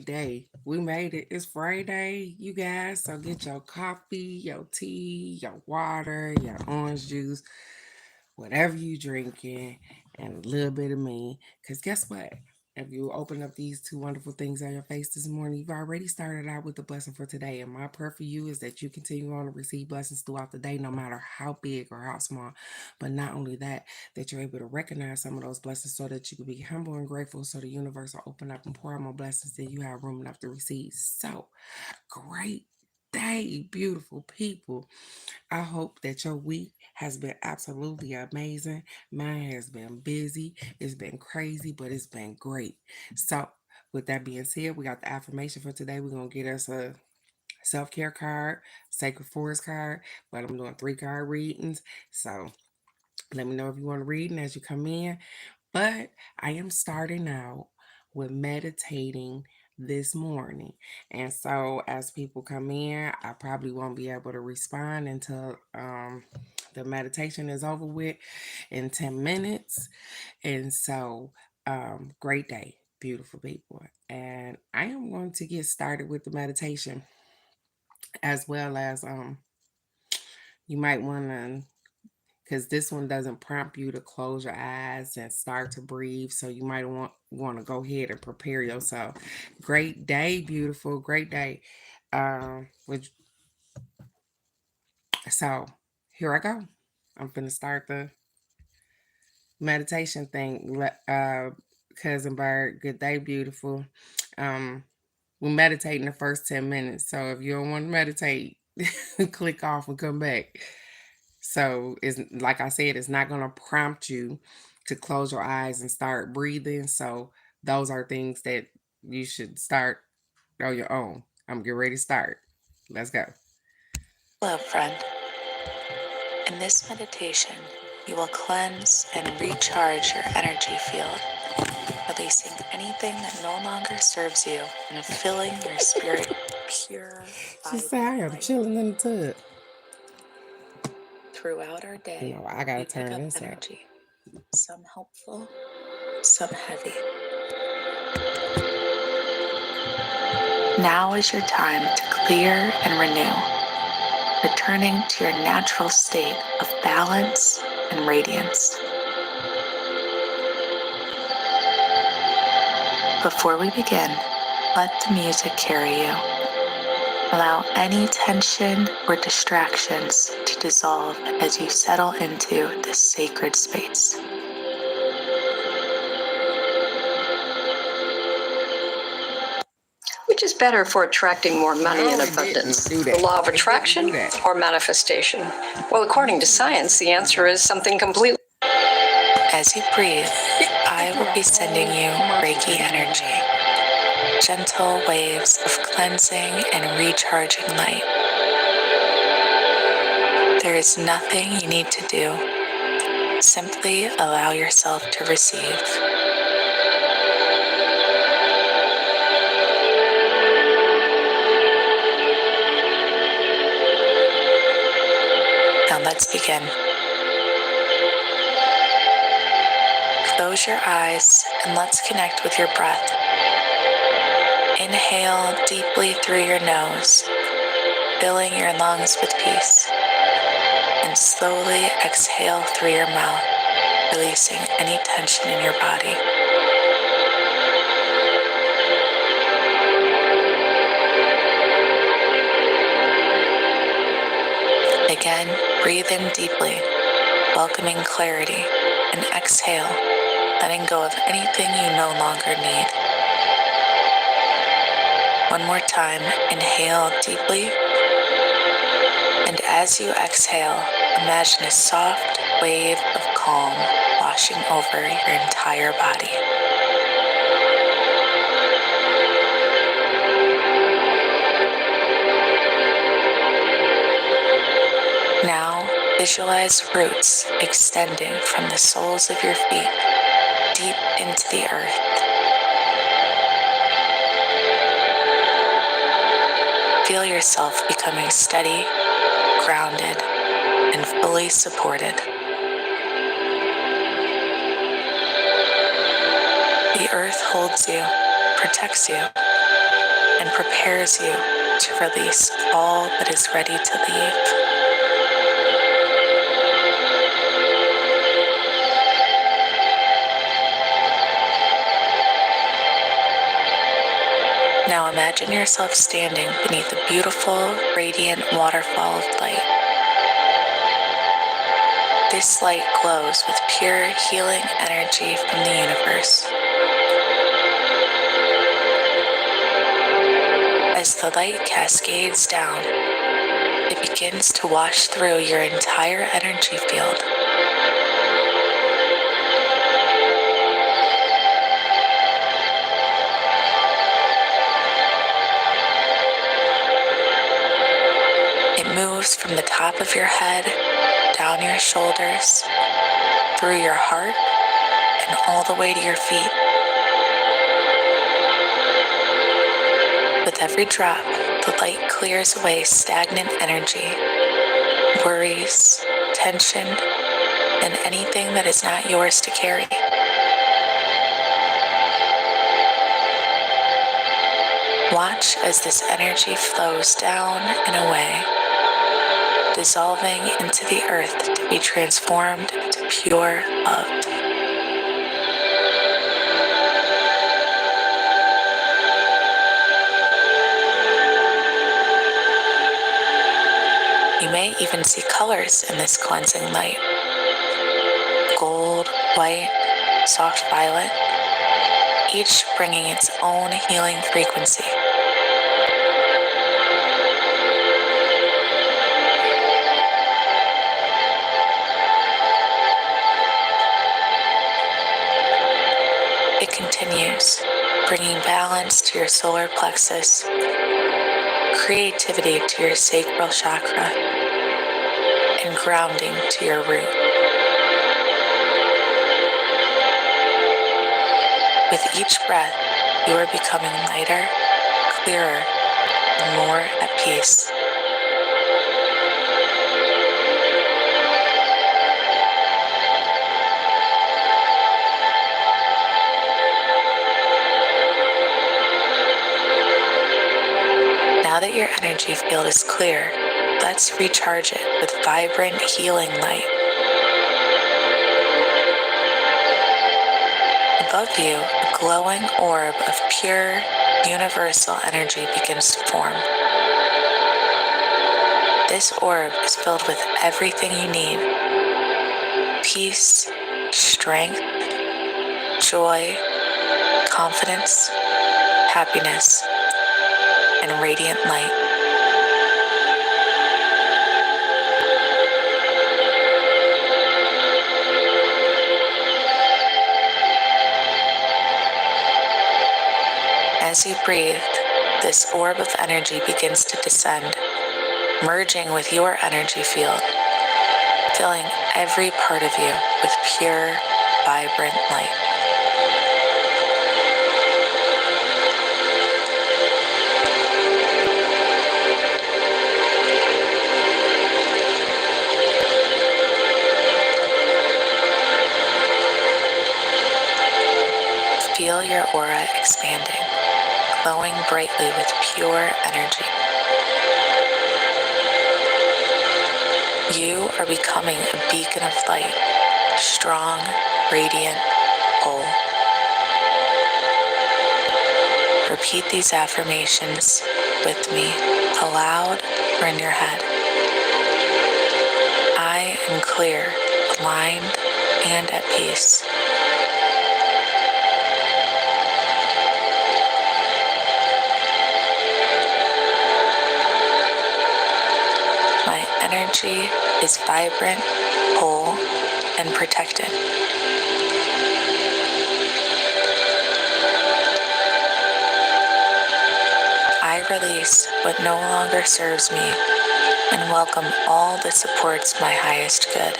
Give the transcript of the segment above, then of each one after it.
day. We made it. It's Friday, you guys. So get your coffee, your tea, your water, your orange juice, whatever you drinking, and a little bit of me. Because guess what? If you open up these two wonderful things on your face this morning, you've already started out with the blessing for today. And my prayer for you is that you continue on to receive blessings throughout the day, no matter how big or how small. But not only that, that you're able to recognize some of those blessings so that you can be humble and grateful so the universe will open up and pour out more blessings than you have room enough to receive. So, great day, beautiful people. I hope that your week has been absolutely amazing. Mine has been busy. It's been crazy, but it's been great. So, with that being said, we got the affirmation for today. We're going to get us a self care card, sacred forest card, but I'm doing 3 card readings. So, let me know if you want to read and as you come in. But I am starting out with meditating this morning. And so as people come in, I probably won't be able to respond until the meditation is over with in 10 minutes. And so great day, beautiful people. And I am going to get started with the meditation as well as you might want to, because this one doesn't prompt you to close your eyes and start to breathe. So you might want to go ahead and prepare yourself. Great day, beautiful, great day. Which so here I go. I'm gonna start the meditation thing. Cousin Bird, good day, beautiful. We meditate in the first 10 minutes. So if you don't want to meditate, click off and come back. So it's like I said, it's not going to prompt you to close your eyes and start breathing. So those are things that you should start on your own. I'm getting ready to start. Let's go. Hello, friend. In this meditation, you will cleanse and recharge your energy field, releasing anything that no longer serves you and filling your spirit pure. She said, I am chilling in the tub. Throughout our day, No, I gotta we pick turn up this energy, some helpful, some heavy. Now is your time to clear and renew, returning to your natural state of balance and radiance. Before we begin, let the music carry you. Allow any tension or distractions to dissolve as you settle into this sacred space. Which is better for attracting more money and abundance, the law of attraction or manifestation? Well, according to science, the answer is something completely. As you breathe, I will be sending you Reiki energy, gentle waves of cleansing and recharging light. There is nothing you need to do. Simply allow yourself to receive. Now let's begin. Close your eyes and let's connect with your breath. Inhale deeply through your nose, filling your lungs with peace. And slowly exhale through your mouth, releasing any tension in your body. Again, breathe in deeply, welcoming clarity, and exhale, letting go of anything you no longer need. One more time, inhale deeply, and as you exhale, imagine a soft wave of calm washing over your entire body. Now, visualize roots extending from the soles of your feet deep into the earth. Feel yourself becoming steady, grounded, and fully supported. The earth holds you, protects you, and prepares you to release all that is ready to leave. Now imagine yourself standing beneath a beautiful, radiant waterfall of light. This light glows with pure, healing energy from the universe. As the light cascades down, it begins to wash through your entire energy field. It moves from the top of your head, down your shoulders, through your heart, and all the way to your feet. With every drop, the light clears away stagnant energy, worries, tension, and anything that is not yours to carry. Watch as this energy flows down and away, dissolving into the earth to be transformed into pure love. You may even see colors in this cleansing light. Gold, white, soft violet, each bringing its own healing frequency. It continues, bringing balance to your solar plexus, creativity to your sacral chakra, and grounding to your root. With each breath, you are becoming lighter, clearer, and more at peace. Now that your energy field is clear, let's recharge it with vibrant, healing light. Above you, a glowing orb of pure, universal energy begins to form. This orb is filled with everything you need: peace, strength, joy, confidence, happiness, and radiant light. As you breathe, this orb of energy begins to descend, merging with your energy field, filling every part of you with pure, vibrant light. Feel your aura expanding, glowing brightly with pure energy. You are becoming a beacon of light, strong, radiant, whole. Repeat these affirmations with me, aloud or in your head. I am clear, aligned, and at peace. My energy is vibrant, whole, and protected. I release what no longer serves me and welcome all that supports my highest good.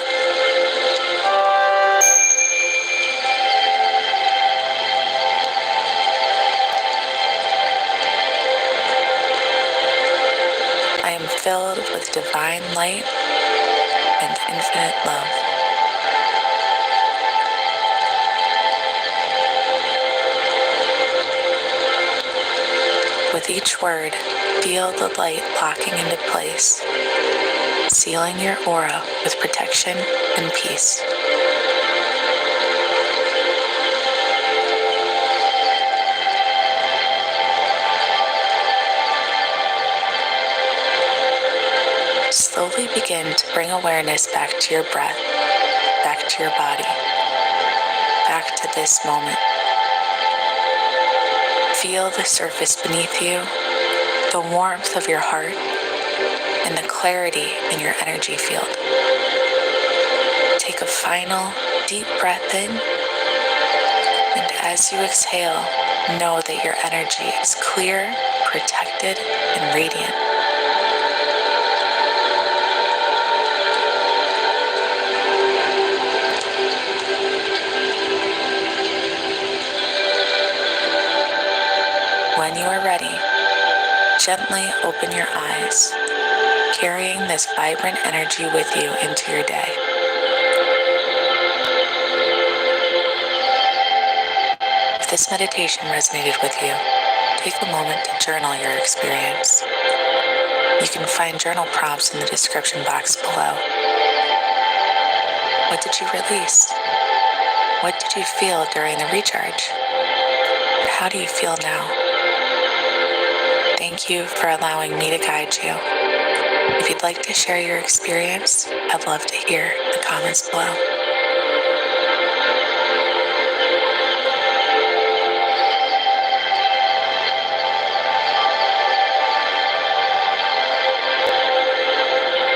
I am filled with divine light and infinite love. with each word, feel the light locking into place, sealing your aura with protection and peace. Slowly begin to bring awareness back to your breath, back to your body, back to this moment. Feel the surface beneath you, the warmth of your heart, and the clarity in your energy field. Take a final deep breath in, and as you exhale, know that your energy is clear, protected, and radiant. When you are ready, gently open your eyes, carrying this vibrant energy with you into your day. If this meditation resonated with you, take a moment to journal your experience. You can find journal prompts in the description box below. What did you release? What did you feel during the recharge? How do you feel now? Thank you for allowing me to guide you. If you'd like to share your experience, I'd love to hear in the comments below.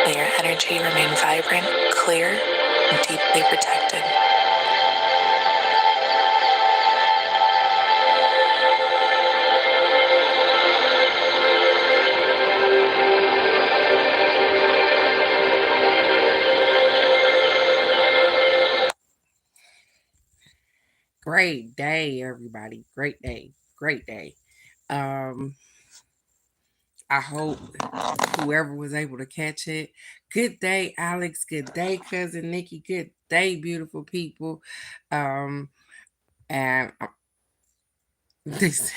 May your energy remain vibrant, clear, and deeply protected. Great day, everybody. Great day. Great day. I hope whoever was able to catch it. Good day, Alex. Good day, cousin Nikki. Good day, beautiful people. And this,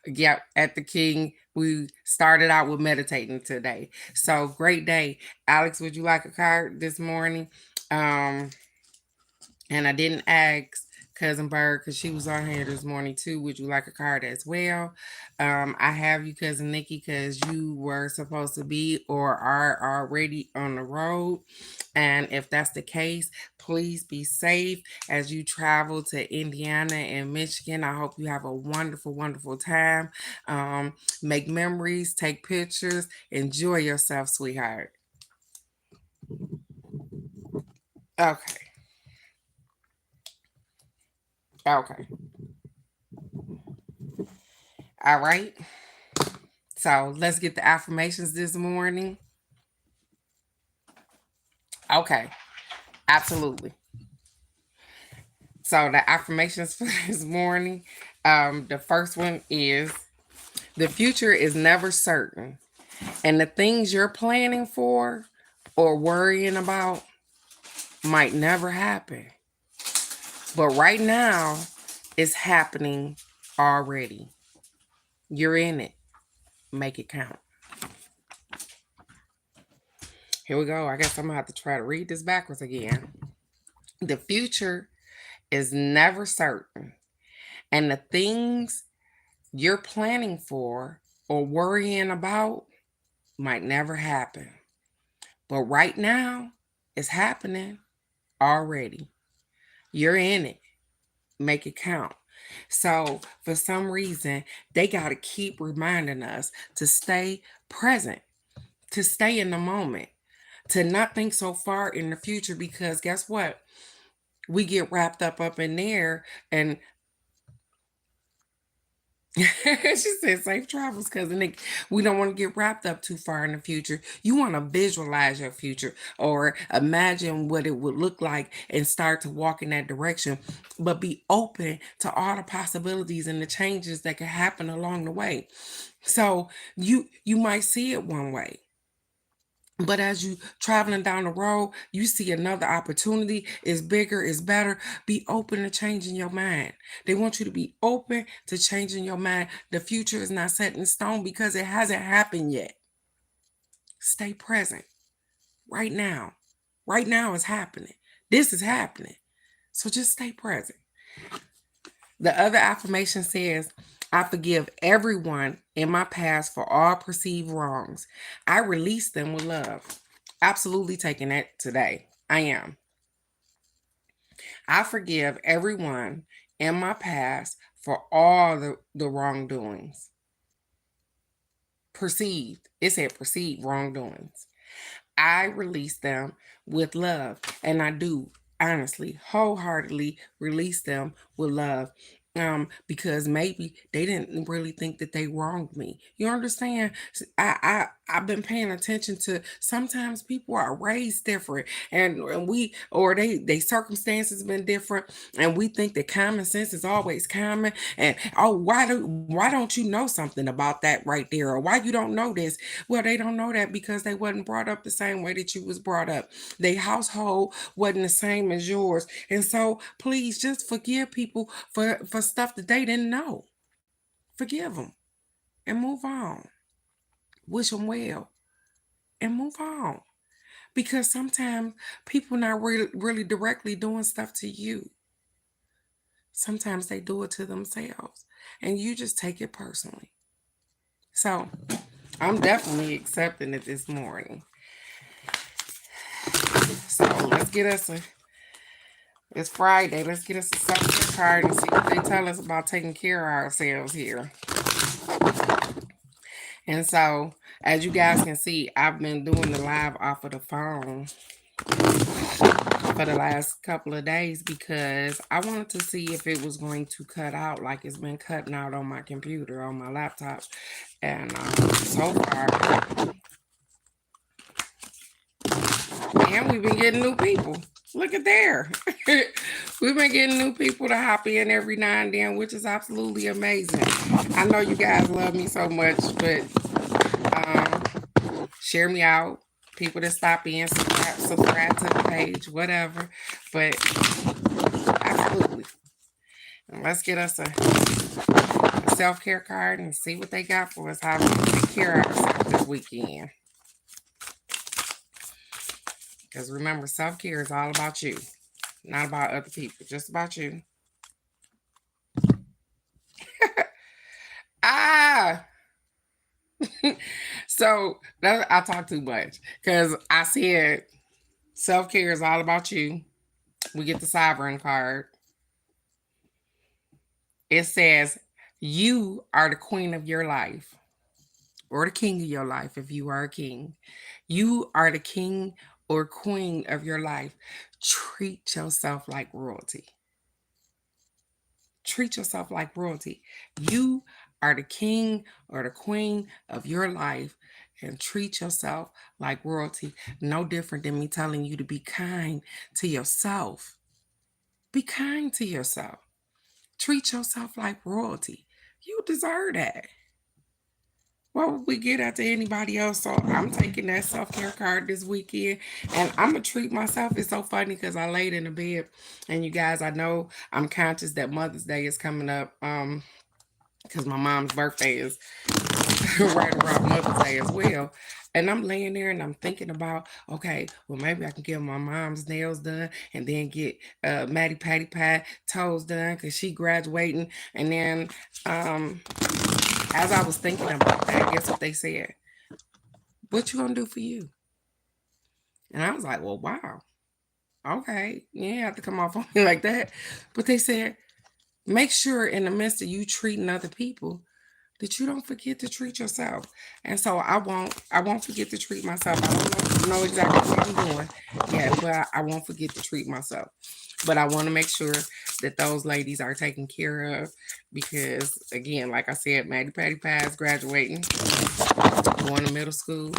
yeah, at the King, we started out with meditating today. So great day, Alex. Would you like a card this morning? And I didn't ask Cousin Bird because she was on here this morning too. Would you like a card as well? I have you, Cousin Nikki, because you were supposed to be or are already on the road. And if that's the case, please be safe as you travel to Indiana and Michigan. I hope you have a wonderful, wonderful time. Make memories, take pictures, enjoy yourself, sweetheart. Okay. Okay. All right. So let's get the affirmations this morning. Okay. Absolutely. So the affirmations for this morning, the first one is the future is never certain, and the things you're planning for or worrying about might never happen. But right now, it's happening already. You're in it. Make it count. Here we go. I guess I'm going to have to try to read this backwards again. The future is never certain, and the things you're planning for or worrying about might never happen. But right now, it's happening already. You're in it. Make it count. So for some reason, they got to keep reminding us to stay present, to stay in the moment, to not think so far in the future, because guess what? We get wrapped up in there, and she said safe travels, cousin Nick. We don't want to get wrapped up too far in the future. You want to visualize your future or imagine what it would look like and start to walk in that direction, but be open to all the possibilities and the changes that can happen along the way. So you might see it one way, But as you traveling down the road, you see another opportunity is bigger, is better. Be open to changing your mind. They want you to be open to changing your mind. The future is not set in stone because it hasn't happened yet. Stay present right now. Right now is happening. This is happening. So just stay present. The other affirmation says, I forgive everyone in my past for all perceived wrongs. I release them with love. Absolutely taking that today. I am. I forgive everyone in my past for all the wrongdoings. Perceived. It said perceived wrongdoings. I release them with love. And I do honestly, wholeheartedly release them with love. Because maybe they didn't really think that they wronged me. You understand? I've been paying attention to sometimes people are raised different, and we or they circumstances been different, and we think that common sense is always common. And oh, why don't you know something about that right there, or why you don't know this? Well, they don't know that because they wasn't brought up the same way that you was brought up. Their household wasn't the same as yours, and so please just forgive people for stuff that they didn't know. Forgive them and move on. Wish them well and move on. Because sometimes people not really directly doing stuff to you. Sometimes they do it to themselves. And you just take it personally. So I'm definitely accepting it this morning. So let's get us it's Friday. Let's get us a self-care card and see what they tell us about taking care of ourselves here. And so, as you guys can see, I've been doing the live off of the phone for the last couple of days because I wanted to see if it was going to cut out like it's been cutting out on my computer, on my laptop. And so far, and we've been getting new people. Look at there. We've been getting new people to hop in every now and then, which is absolutely amazing. I know you guys love me so much, but share me out. People that stop in, subscribe to the page, whatever. But absolutely. And let's get us a self-care card and see what they got for us, how we can take care of ourselves this weekend. Because remember, self-care is all about you, not about other people, just about you. So I talk too much because I said self-care is all about you. We get the Sovereign card. It says you are the queen of your life, or the king of your life if you are a king. You are the king or queen of your life. Treat yourself like royalty. Treat yourself like royalty. You are the king or the queen of your life, and treat yourself like royalty. No different than me telling you to be kind to yourself. Be kind to yourself. Treat yourself like royalty. You deserve that. What would we get out to anybody else? So I'm taking that self-care card this weekend, and I'm going to treat myself. It's so funny because I laid in the bed, and you guys, I know I'm conscious that Mother's Day is coming up because my mom's birthday is right around Mother's Day as well. And I'm laying there and I'm thinking about, okay, well, maybe I can get my mom's nails done and then get Maddie Patty Pie toes done because she graduating. And then as I was thinking about that, guess what they said? What you gonna do for you? And I was like, well, wow. Okay, you ain't have to come off on me like that. But they said, make sure in the midst of you treating other people that you don't forget to treat yourself. And so I won't forget to treat myself. I don't know exactly what I'm doing yet, but I won't forget to treat myself. But I want to make sure that those ladies are taken care of because, again, like I said, Maddie Patty Pie is graduating, going to middle school,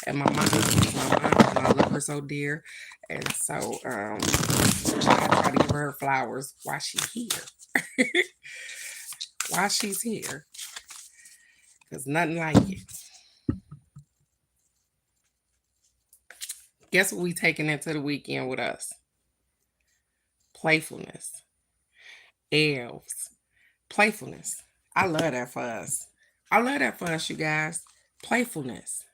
and my mom, I love her so dear. And so I try to give her flowers while she's here. While she's here. Because nothing like it. Guess what we taking into the weekend with us? Playfulness. Elves. Playfulness. I love that for us. I love that for us, you guys. Playfulness.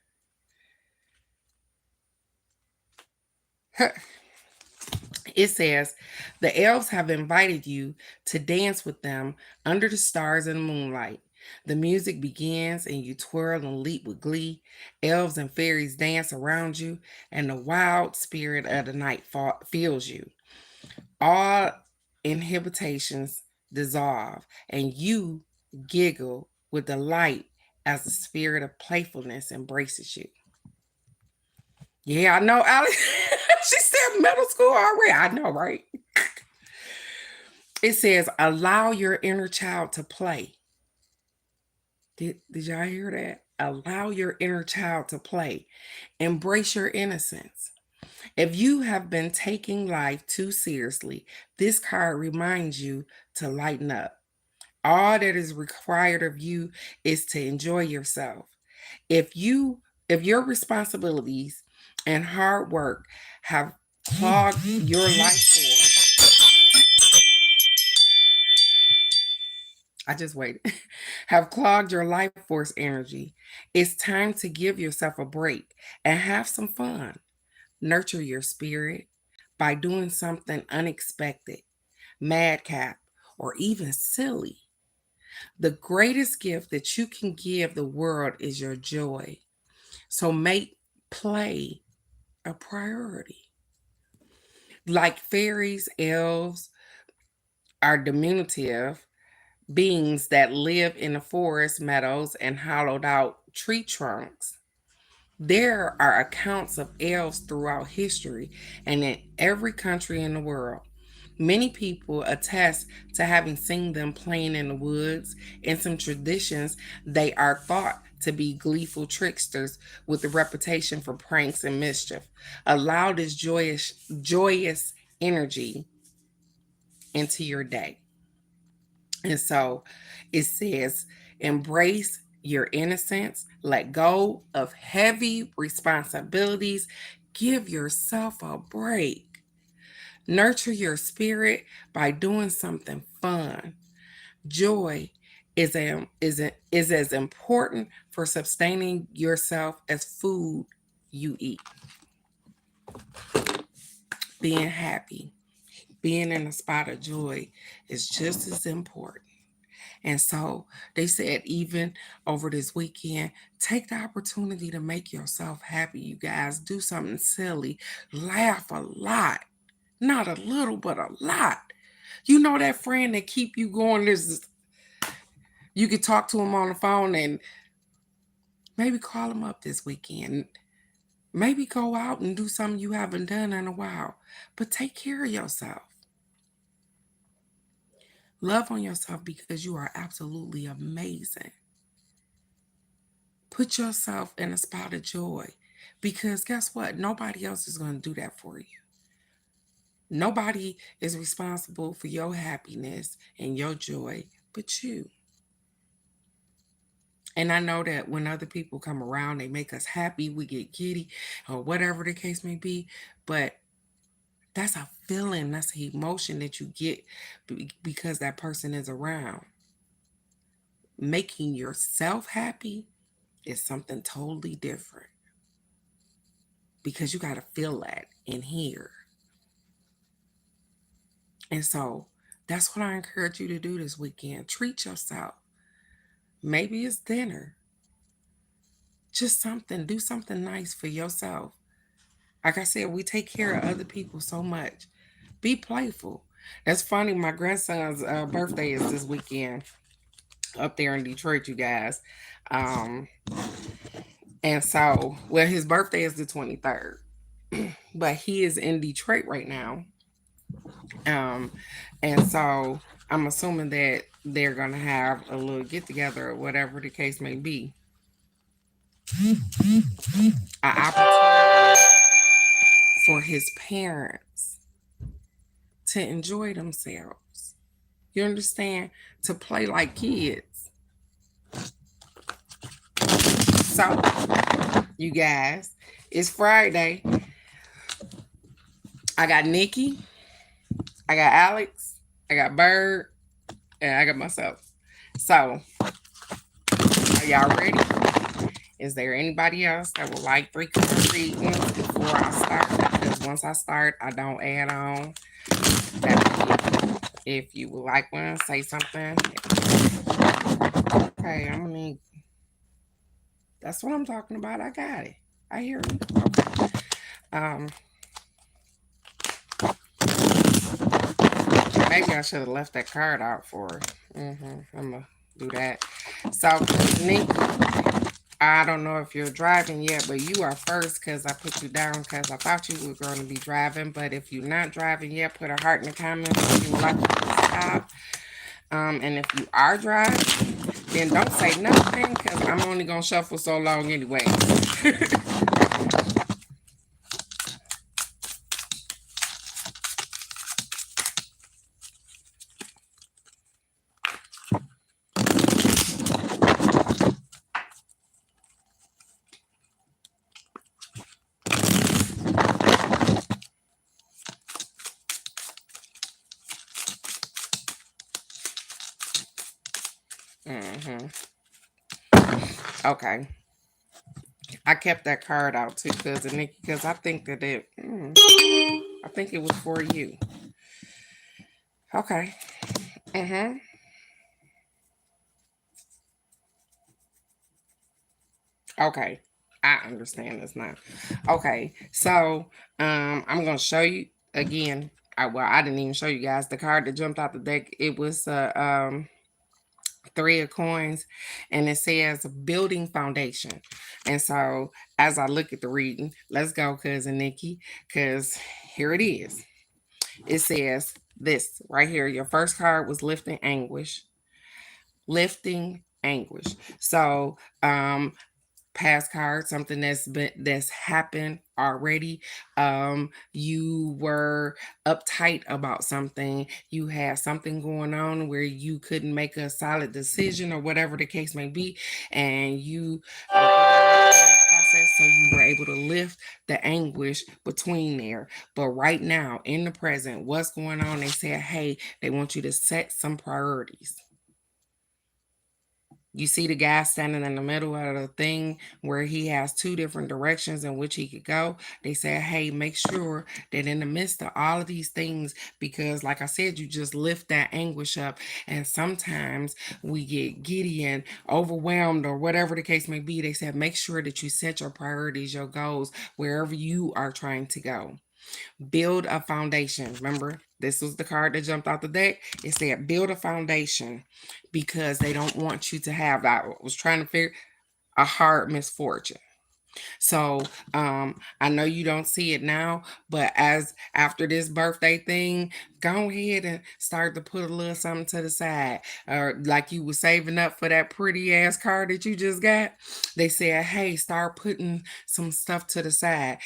It says, the elves have invited you to dance with them under the stars and the moonlight. The music begins and you twirl and leap with glee. Elves and fairies dance around you, and the wild spirit of the night fills you. All inhibitions dissolve, and you giggle with delight as the spirit of playfulness embraces you. Yeah, I know, Alex. She said middle school already. I know, right? It says, allow your inner child to play. Did y'all hear that? Allow your inner child to play. Embrace your innocence. If you have been taking life too seriously, this card reminds you to lighten up. All that is required of you is to enjoy yourself. If your responsibilities and hard work have clogged your life force, have clogged your life force energy, it's time to give yourself a break and have some fun. Nurture your spirit by doing something unexpected, madcap, or even silly. The greatest gift that you can give the world is your joy. So make play a priority. Like fairies, elves are diminutive beings that live in the forest, meadows, and hollowed out tree trunks. There are accounts of elves throughout history and in every country in the world. Many people attest to having seen them playing in the woods. In some traditions, they are thought to be gleeful tricksters with a reputation for pranks and mischief. Allow this joyous energy into your day. And so it says, embrace your innocence, let go of heavy responsibilities, give yourself a break. Nurture your spirit by doing something fun. Joy is as important for sustaining yourself as food you eat. Being happy, being in a spot of joy is just as important. And so they said, even over this weekend, take the opportunity to make yourself happy, you guys. Do something silly. Laugh a lot. Not a little, but a lot. You know that friend that keep you going. You could talk to him on the phone and maybe call him up this weekend. Maybe go out and do something you haven't done in a while. But take care of yourself. Love on yourself because you are absolutely amazing. Put yourself in a spot of joy because guess what? Nobody else is going to do that for you. Nobody is responsible for your happiness and your joy but you. And I know that when other people come around, they make us happy, we get giddy, or whatever the case may be. But that's a feeling, that's an emotion that you get because that person is around. Making yourself happy is something totally different because you got to feel that in here. And so that's what I encourage you to do this weekend. Treat yourself. Maybe it's dinner. Just something. Do something nice for yourself. Like I said, we take care of other people so much. Be playful. That's funny. My grandson's birthday is this weekend up there in Detroit, you guys. And so, well, his birthday is the 23rd. But he is in Detroit right now. And so I'm assuming that they're going to have a little get together or whatever the case may be. An opportunity for his parents to enjoy themselves. You understand? To play like kids. So, you guys, it's Friday. I got Nikki, I got Alex, I got Bird, and I got myself. So, are y'all ready? Is there anybody else that would like 3 card readings before I start? Because once I start, I don't add on. If you would like one, say something. Okay, I'm gonna need. That's what I'm talking about. I got it. I hear you. Okay. Maybe I should have left that card out for her. I'm gonna do that. So, Nikki, I don't know if you're driving yet, but you are first because I put you down because I thought you were going to be driving. But if you're not driving yet, put a heart in the comments if you would like to stop. And if you are driving, then don't say nothing because I'm only gonna shuffle so long anyway. Okay. I kept that card out too, cousin Nikki, because I think that I think it was for you. Okay. Okay. I understand this now. Okay. So, I'm going to show you again. I didn't even show you guys the card that jumped out the deck. It was 3 of coins, and it says building foundation. And so as I look at the reading, let's go, cousin Nikki, because here it is. It says this right here. Your first card was lifting anguish. Lifting anguish. So past card, something that's happened already. You were uptight about something. You had something going on where you couldn't make a solid decision or whatever the case may be, and you were able to that process, so you were able to lift the anguish between there. But right now, in the present, what's going on? They said, hey, they want you to set some priorities. You see the guy standing in the middle of the thing where he has 2 different directions in which he could go. They said, hey, make sure that in the midst of all of these things, because like I said, you just lift that anguish up. And sometimes we get giddy and overwhelmed or whatever the case may be. They said, make sure that you set your priorities, your goals, wherever you are trying to go. Build a foundation. Remember, this was the card that jumped out the deck. It said build a foundation because they don't want you to have, I was trying to figure, a hard misfortune. So I know you don't see it now, but as after this birthday thing, go ahead and start to put a little something to the side, or like you were saving up for that pretty ass car that you just got. They said, hey, start putting some stuff to the side,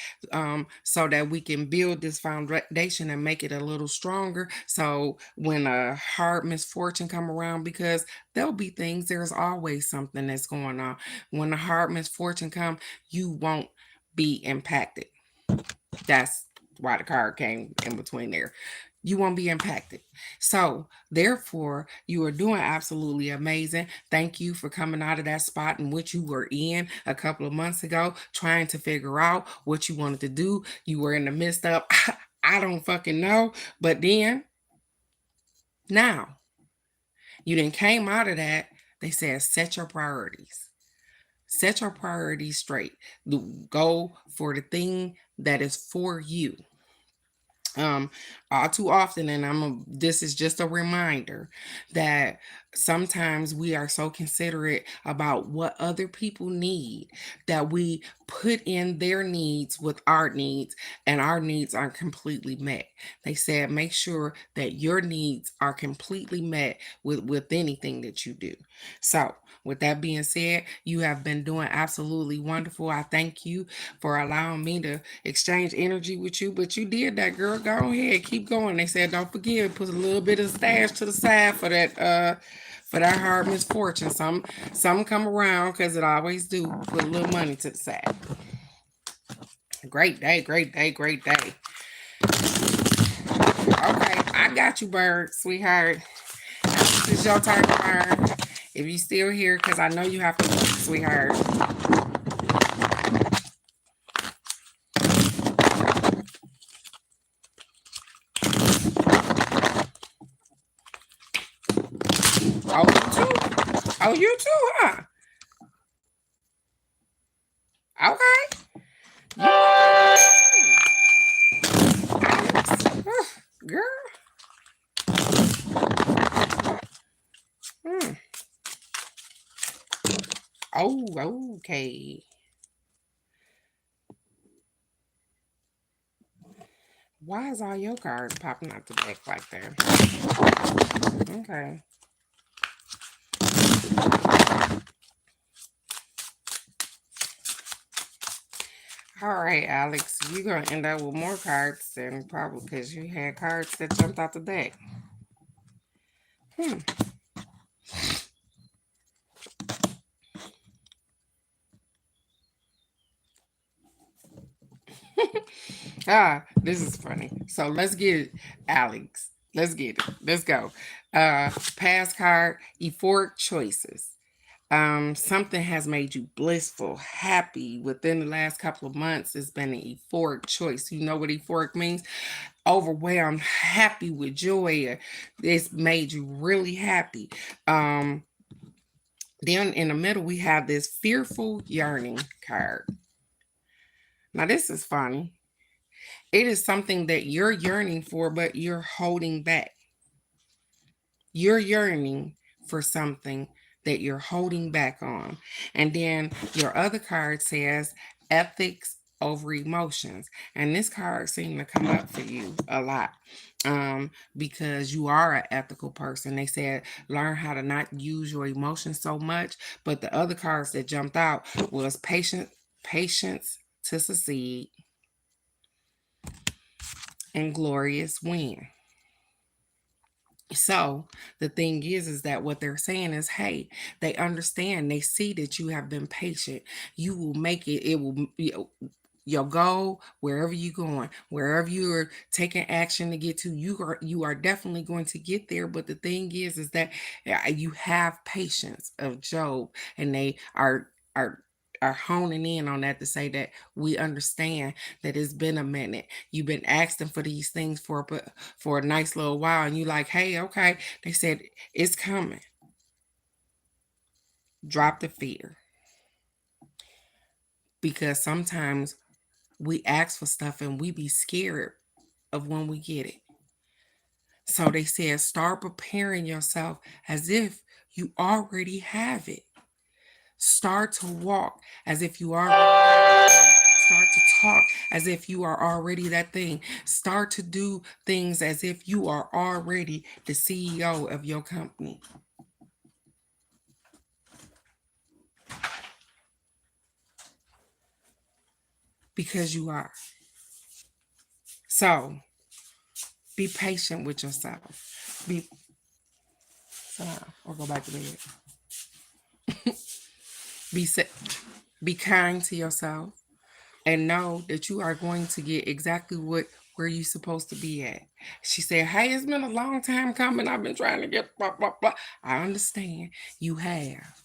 so that we can build this foundation and make it a little stronger. So when a hard misfortune come around, because there'll be things, there's always something that's going on. When a hard misfortune come, you won't be impacted. That's why the card came in between there. You won't be impacted. So therefore, you are doing absolutely amazing. Thank you for coming out of that spot in which you were in a couple of months ago, trying to figure out what you wanted to do. You were in the midst of, I don't fucking know. But then now you done came out of that. They said, set your priorities. Set your priorities straight. Go for the thing that is for you. All too often, and this is just a reminder that sometimes we are so considerate about what other people need that we put in their needs with our needs, and our needs aren't completely met. They said make sure that your needs are completely met with anything that you do. So with that being said, you have been doing absolutely wonderful. I thank you for allowing me to exchange energy with you, but you did that, girl. Go ahead, keep going. They said don't forget, put a little bit of stash to the side for that hard misfortune. Some come around, because it always do. Put a little money to the side. Great day, great day, great day. Okay, I got you, Bird, sweetheart. It's your turn to burn. If you still here, because I know you have to work, sweetheart. Oh, you too? Oh, you too, huh? Okay. Girl. Oh, okay. Why is all your cards popping out the deck like that? Okay. All right, Alex, you're going to end up with more cards than probably because you had cards that jumped out the deck. This is funny. So let's get it, Alex. Let's get it. Let's go. Past card, euphoric choices. Something has made you blissful, happy within the last couple of months. It's been an euphoric choice. You know what euphoric means? Overwhelmed, happy with joy. It's made you really happy. Then in the middle, we have this fearful yearning card. Now, this is funny. It is something that you're yearning for, but you're holding back. You're yearning for something that you're holding back on. And then your other card says ethics over emotions. And this card seemed to come up for you a lot because you are an ethical person. They said learn how to not use your emotions so much. But the other cards that jumped out was patience to succeed, and glorious win. So the thing is that what they're saying is, hey, they understand, they see that you have been patient. You will make it. It will. Your goal, wherever you're going, wherever you're taking action to get to, you are definitely going to get there. But the thing is that you have patience of Job, and they are honing in on that to say that we understand that it's been a minute. You've been asking for these things for a nice little while, and you like, hey, okay. They said it's coming. Drop the fear, because sometimes we ask for stuff and we be scared of when we get it. So they said start preparing yourself as if you already have it. Start to walk as if you already have it. Start to talk as if you are already that thing. Start to do things as if you are already the CEO of your company. Because you are. So be patient with yourself. Or go back to bed. Be kind to yourself, and know that you are going to get exactly where you're supposed to be at. She said, hey, it's been a long time coming. I've been trying to get blah, blah, blah. I understand you have,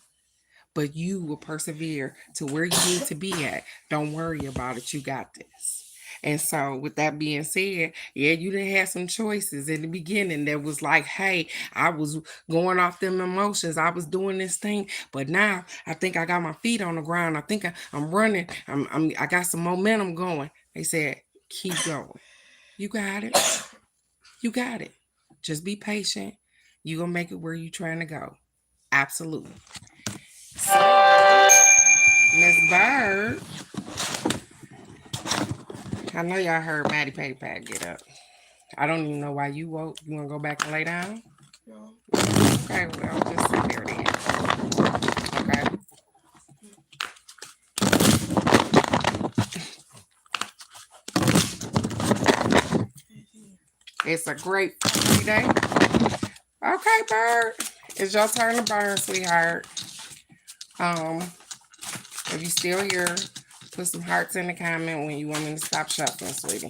but you will persevere to where you need to be at. Don't worry about it. You got this. And so with that being said, yeah, you didn't have some choices in the beginning that was like, hey, I was going off them emotions. I was doing this thing, but now I think I got my feet on the ground. I think I'm running. I got some momentum going. They said, keep going. You got it. You got it. Just be patient. You're going to make it where you're trying to go. Absolutely. So, Miss Bird, I know y'all heard Maddie Patty Pat get up. I don't even know why you woke. You want to go back and lay down? No. Okay, well, just sit there then. Okay. It's a great day. Okay, Bird. It's your turn to burn, sweetheart. If you still here, put some hearts in the comment when you want me to stop shuffling, sweetie.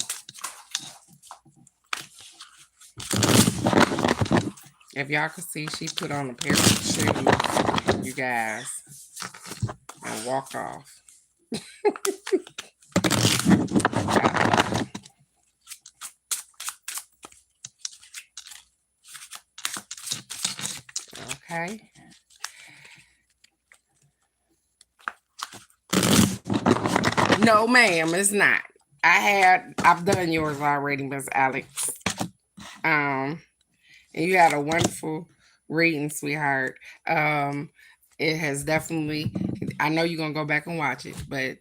If y'all could see, she put on a pair of shoes, you guys, and walked off. Okay. No, ma'am, it's not. I've done yours already, Miss Alex. And you had a wonderful reading, sweetheart. It has definitely, I know you're gonna go back and watch it, but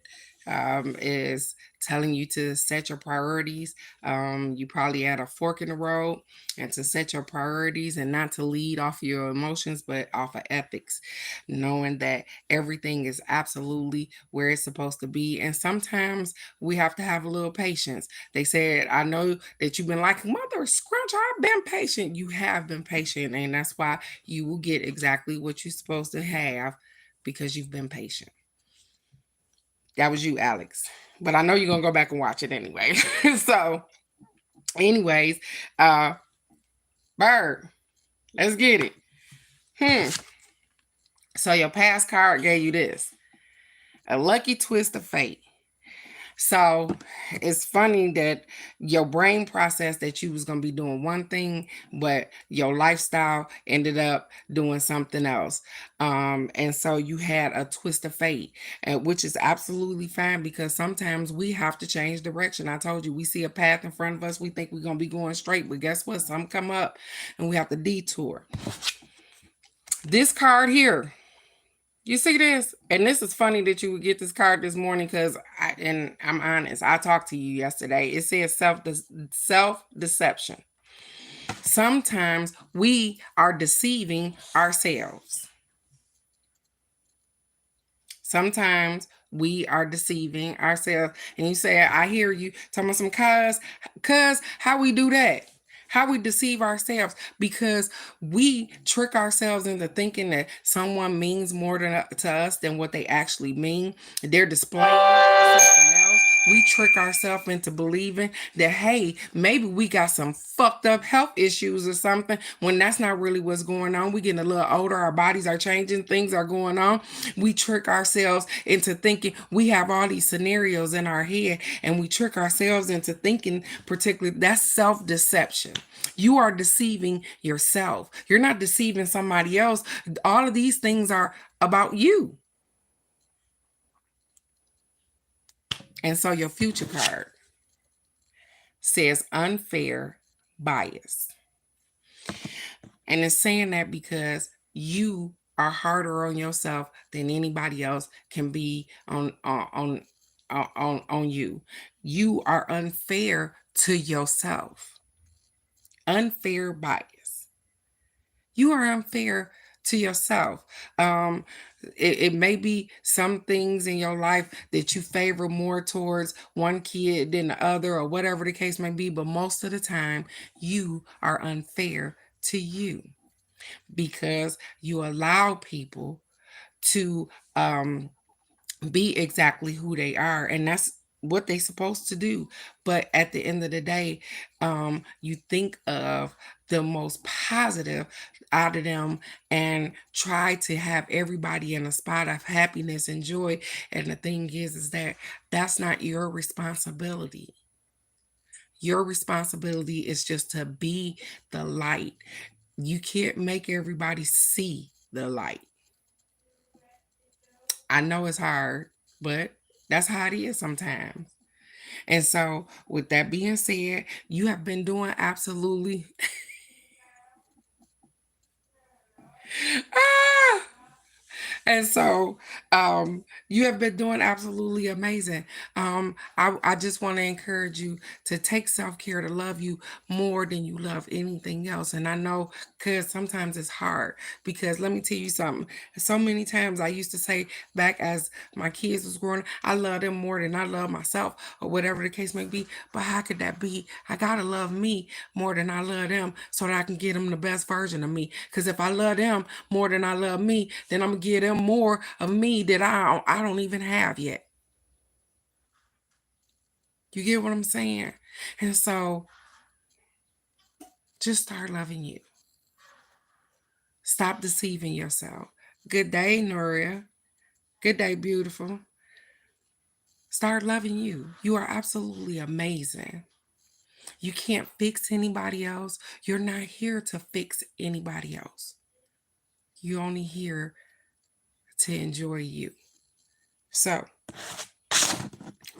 is telling you to set your priorities. You probably had a fork in the road, and to set your priorities and not to lead off your emotions, but off of ethics, knowing that everything is absolutely where it's supposed to be. And sometimes we have to have a little patience. They said, I know that you've been like, Mother Scrunch, I've been patient. You have been patient, and that's why you will get exactly what you're supposed to have, because you've been patient. That was you, Alex. But I know you're going to go back and watch it anyway. So, anyways, Bird, let's get it. So your past card gave you this. A lucky twist of fate. So it's funny that your brain processed that you was going to be doing one thing, but your lifestyle ended up doing something else. And so you had a twist of fate, which is absolutely fine, because sometimes we have to change direction. I told you, we see a path in front of us. We think we're going to be going straight, but guess what? Some come up and we have to detour. This card here, you see this? And this is funny that you would get this card this morning, because I'm honest, I talked to you yesterday. It says self-deception. Sometimes we are deceiving ourselves. Sometimes we are deceiving ourselves. And you say, I hear you talking about some cuz, how we do that? How we deceive ourselves? Because we trick ourselves into thinking that someone means more to us than what they actually mean. They're displaying something else. We trick ourselves into believing that, hey, maybe we got some fucked up health issues or something, when that's not really what's going on. We're getting a little older. Our bodies are changing. Things are going on. We trick ourselves into thinking we have all these scenarios in our head, and we trick ourselves into thinking particularly. That's self-deception. You are deceiving yourself. You're not deceiving somebody else. All of these things are about you. And so your future card says unfair bias. And it's saying that because you are harder on yourself than anybody else can be on you. You are unfair to yourself. Unfair bias. You are unfair to yourself. It may be some things in your life that you favor more towards one kid than the other, or whatever the case may be, but most of the time you are unfair to you, because you allow people to be exactly who they are, and that's what they're supposed to do. But at the end of the day, you think of the most positive out of them and try to have everybody in a spot of happiness and joy. And the thing is that that's not your responsibility. Your responsibility is just to be the light. You can't make everybody see the light. I know it's hard, but that's how it is sometimes. And so, with that being said, you have been doing absolutely ah! And so you have been doing absolutely amazing. I just want to encourage you to take self-care, to love you more than you love anything else. And I know, because sometimes it's hard, because let me tell you something. So many times I used to say, back as my kids was growing, I love them more than I love myself, or whatever the case may be. But how could that be? I gotta love me more than I love them, so that I can get them the best version of me. Because if I love them more than I love me, then I'm gonna give them more of me that I don't even have yet. You get what I'm saying? And so just start loving you. Stop deceiving yourself. Good day, Nuria. Good day, beautiful. Start loving you. You are absolutely amazing. You can't fix anybody else. You're not here to fix anybody else. You're only here to enjoy you. So,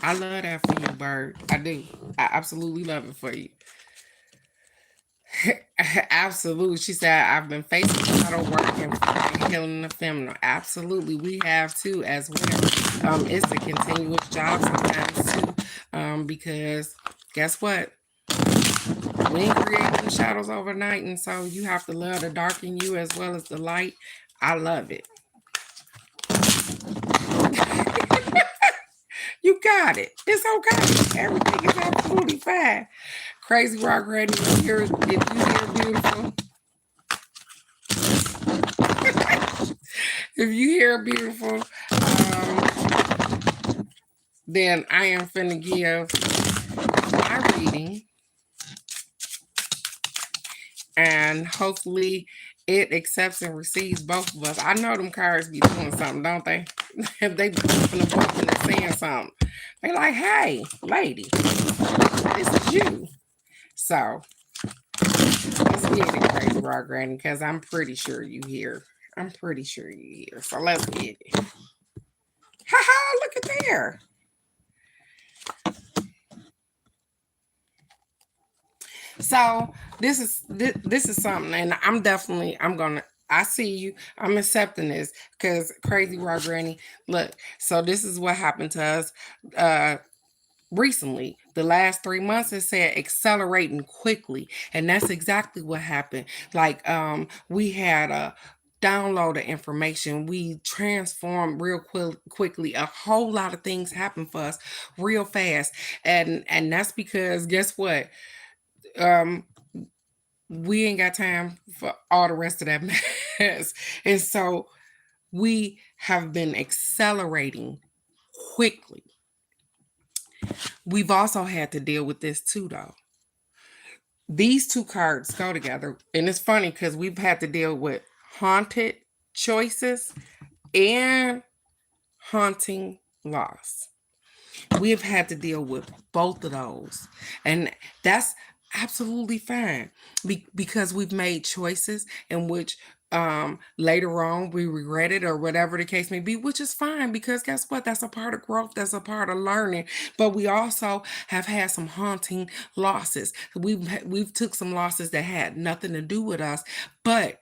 I love that for you, Bird. I do. I absolutely love it for you. Absolutely. She said, I've been facing shadow work and healing the feminine. Absolutely. We have too, as well. It's a continuous job sometimes too. Because guess what? We ain't creating the shadows overnight. And so you have to love the dark in you as well as the light. I love it. You got it. It's okay. Everything is absolutely fine. Crazy Rock Ready. If you hear beautiful. If you hear beautiful, then I am finna give my reading. And hopefully it accepts and receives both of us. I know them cards be doing something, don't they? They be flipping them open and saying something. They like, hey, lady, this is you. So let's get it, Crazy Rock Granny, because I'm pretty sure you here. I'm pretty sure you here. So let's get it. Ha-ha, look at there. So this is something, and I see you. I'm accepting this because Crazy Rock Granny. Look, so this is what happened to us recently. The last 3 months, it said accelerating quickly, and that's exactly what happened. Like we had a download of information. We transformed real quickly. A whole lot of things happened for us real fast, and that's because guess what? We ain't got time for all the rest of that mess. And so we have been accelerating quickly. We've also had to deal with this too, though. These two cards go together. And it's funny because we've had to deal with haunted choices and haunting loss. We've had to deal with both of those. And that's absolutely fine because we've made choices in which later on we regret it or whatever the case may be, which is fine because guess what? That's a part of growth. That's a part of learning. But we also have had some haunting losses. We've took some losses that had nothing to do with us, but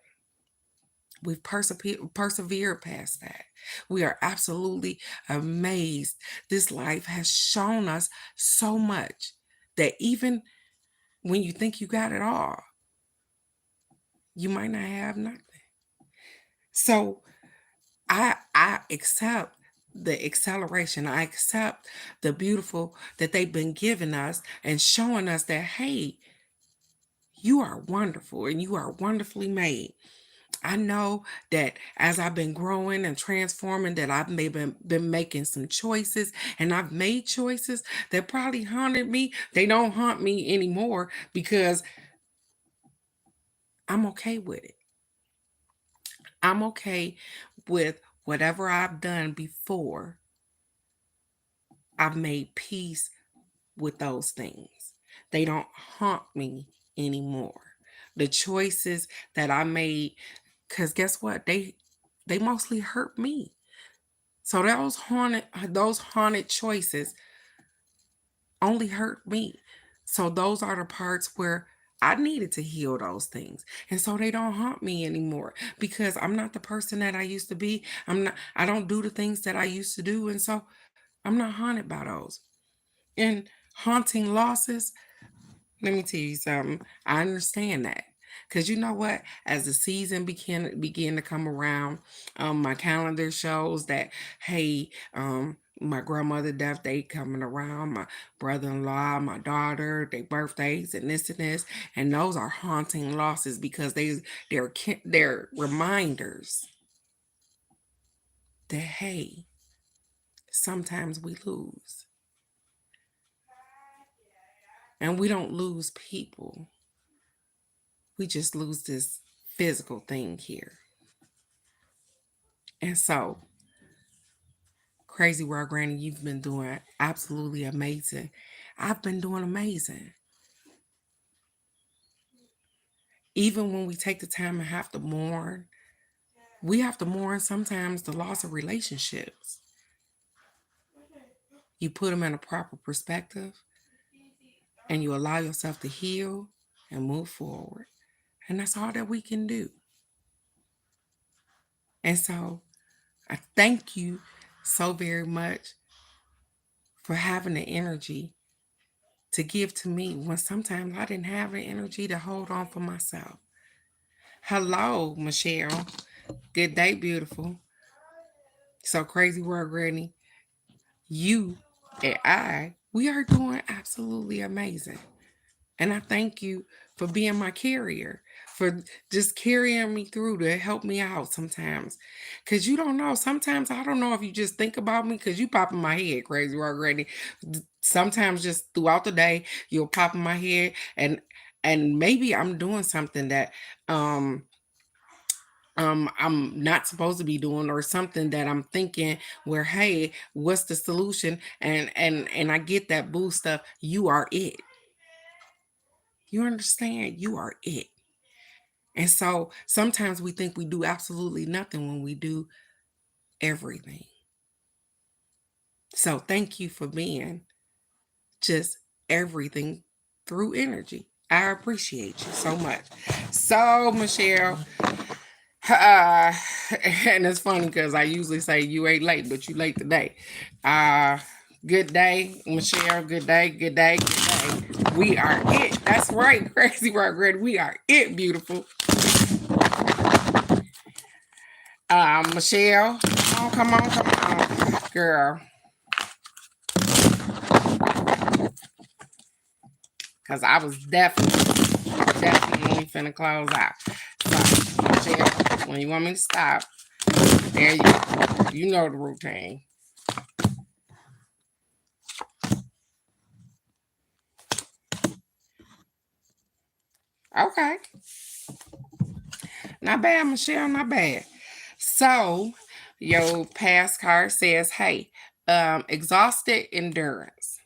we've persevered past that. We are absolutely amazed. This life has shown us so much that even when you think you got it all, you might not have nothing. So I accept the acceleration. I accept the beautiful that they've been giving us and showing us that, hey, you are wonderful and you are wonderfully made. I know that as I've been growing and transforming, that I've maybe been making some choices, and I've made choices that probably haunted me. They don't haunt me anymore because I'm okay with it. I'm okay with whatever I've done before. I've made peace with those things. They don't haunt me anymore. The choices that I made, because guess what? They mostly hurt me. So those haunted choices only hurt me. So those are the parts where I needed to heal those things. And so they don't haunt me anymore because I'm not the person that I used to be. I don't do the things that I used to do. And so I'm not haunted by those. And haunting losses, let me tell you something. I understand that. Because you know what? As the season begin to come around, my calendar shows that, hey, my grandmother death date coming around, my brother-in-law, my daughter, their birthdays, and this. And those are haunting losses because they're reminders that, hey, sometimes we lose. And we don't lose people. We just lose this physical thing here. And so, Crazy World Granny, you've been doing absolutely amazing. I've been doing amazing. Even when we take the time and have to mourn, we have to mourn sometimes the loss of relationships. You put them in a proper perspective and you allow yourself to heal and move forward. And that's all that we can do. And so I thank you so very much for having the energy to give to me when sometimes I didn't have the energy to hold on for myself. Hello, Michelle. Good day, beautiful. So, Crazy World Granny, you and I, we are doing absolutely amazing. And I thank you for being my carrier, for just carrying me through to help me out sometimes. Because you don't know. Sometimes I don't know if you just think about me because you pop in my head, Crazy World Granny. Sometimes just throughout the day, you'll pop in my head and maybe I'm doing something that I'm not supposed to be doing, or something that I'm thinking where, hey, what's the solution? And I get that boost of you are it. You understand? You are it. And so sometimes we think we do absolutely nothing when we do everything. So thank you for being just everything through energy. I appreciate you so much. So, Michelle, and it's funny because I usually say you ain't late, but you late today. Good day, Michelle. Good day, good day, good day. We are it. That's right, Crazy World Granny. We are it, beautiful. Michelle, come on, girl. Because I was definitely finna close out. So, Michelle, when you want me to stop, there you go. You know the routine. Okay. Not bad, Michelle, not bad. So, your past card says, hey, exhausted endurance.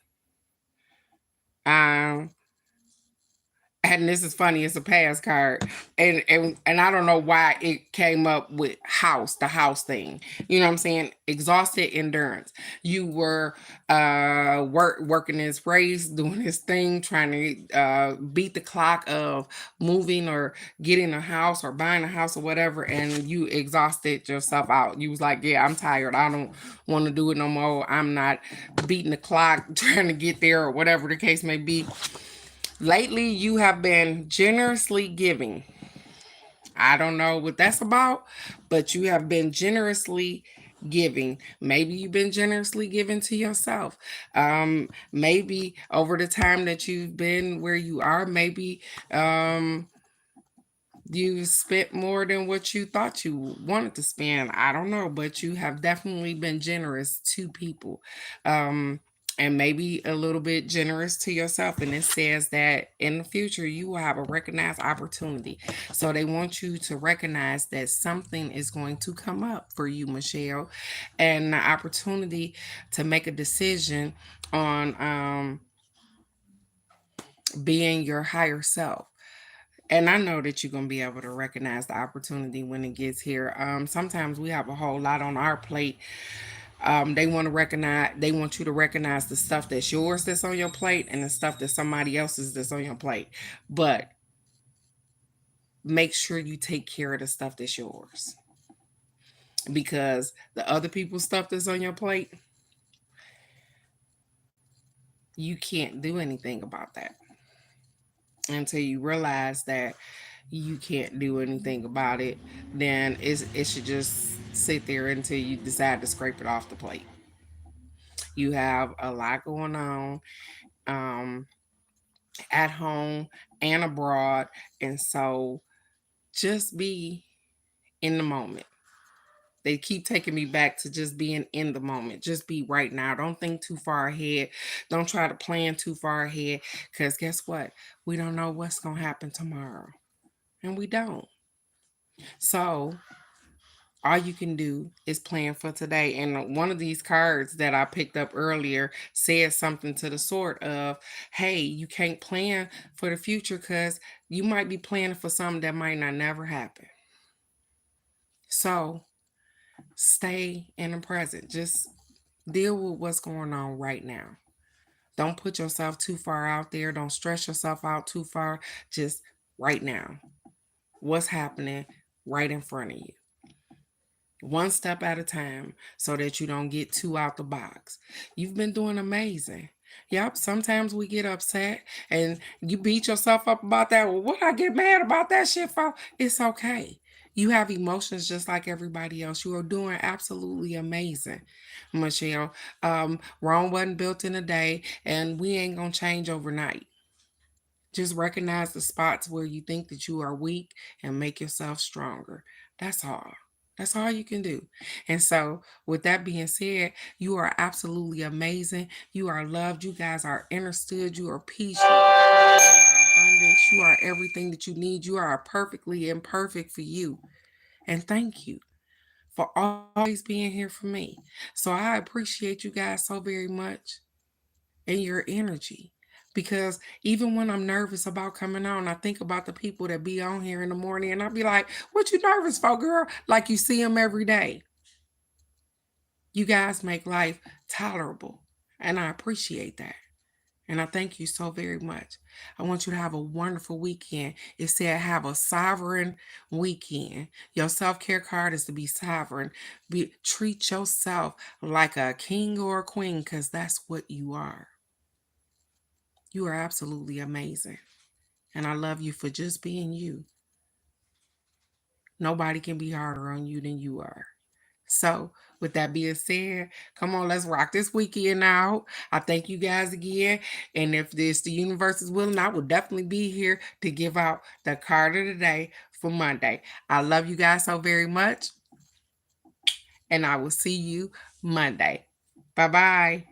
And this is funny, it's a pass card, and I don't know why it came up with the house thing. You know what I'm saying? Exhausted endurance. You were working this race, doing this thing, trying to beat the clock of moving or getting a house or buying a house or whatever, and you exhausted yourself out. You was like, yeah, I'm tired, I don't want to do it no more, I'm not beating the clock trying to get there, or whatever the case may be. Lately, you have been generously giving. I don't know what that's about, but you have been generously giving. Maybe you've been generously giving to yourself. Maybe over the time that you've been where you are, maybe you spent more than what you thought you wanted to spend. I don't know, but you have definitely been generous to people. And maybe a little bit generous to yourself. And it says that in the future, you will have a recognized opportunity. So they want you to recognize that something is going to come up for you, Michelle, and the opportunity to make a decision on being your higher self. And I know that you're going to be able to recognize the opportunity when it gets here. Sometimes we have a whole lot on our plate. They want you to recognize the stuff that's yours that's on your plate and the stuff that somebody else's that's on your plate. But make sure you take care of the stuff that's yours. Because the other people's stuff that's on your plate, you can't do anything about that until you realize that you can't do anything about it. Then it should just sit there until you decide to scrape it off the plate. You have a lot going on at home and abroad, and so just be in the moment. They keep taking me back to just being in the moment. Just be right now. Don't think too far ahead. Don't try to plan too far ahead, because guess what? We don't know what's going to happen tomorrow. And we don't. So all you can do is plan for today. And one of these cards that I picked up earlier said something to the sort of, hey, you can't plan for the future because you might be planning for something that might not never happen. So stay in the present. Just deal with what's going on right now. Don't put yourself too far out there. Don't stress yourself out too far. Just right now. What's happening right in front of you. One step at a time so that you don't get too out the box. You've been doing amazing. Yep, sometimes we get upset and you beat yourself up about that. Well, what I get mad about that shit for? It's okay. You have emotions just like everybody else. You are doing absolutely amazing, Michelle. Rome wasn't built in a day, and we ain't gonna change overnight. Just recognize the spots where you think that you are weak and make yourself stronger. That's all. That's all you can do. And so, with that being said, you are absolutely amazing. You are loved. You guys are understood. You are peace. You are abundance. You are everything that you need. You are perfectly imperfect for you. And thank you for always being here for me. So, I appreciate you guys so very much and your energy. Because even when I'm nervous about coming on, I think about the people that be on here in the morning and I'll be like, what you nervous for, girl? Like you see them every day. You guys make life tolerable. And I appreciate that. And I thank you so very much. I want you to have a wonderful weekend. It said have a sovereign weekend. Your self-care card is to be sovereign. Treat yourself like a king or a queen because that's what you are. You are absolutely amazing. And I love you for just being you. Nobody can be harder on you than you are. So, with that being said, come on, let's rock this weekend out. I thank you guys again. And if the universe is willing, I will definitely be here to give out the card of the day for Monday. I love you guys so very much. And I will see you Monday. Bye-bye.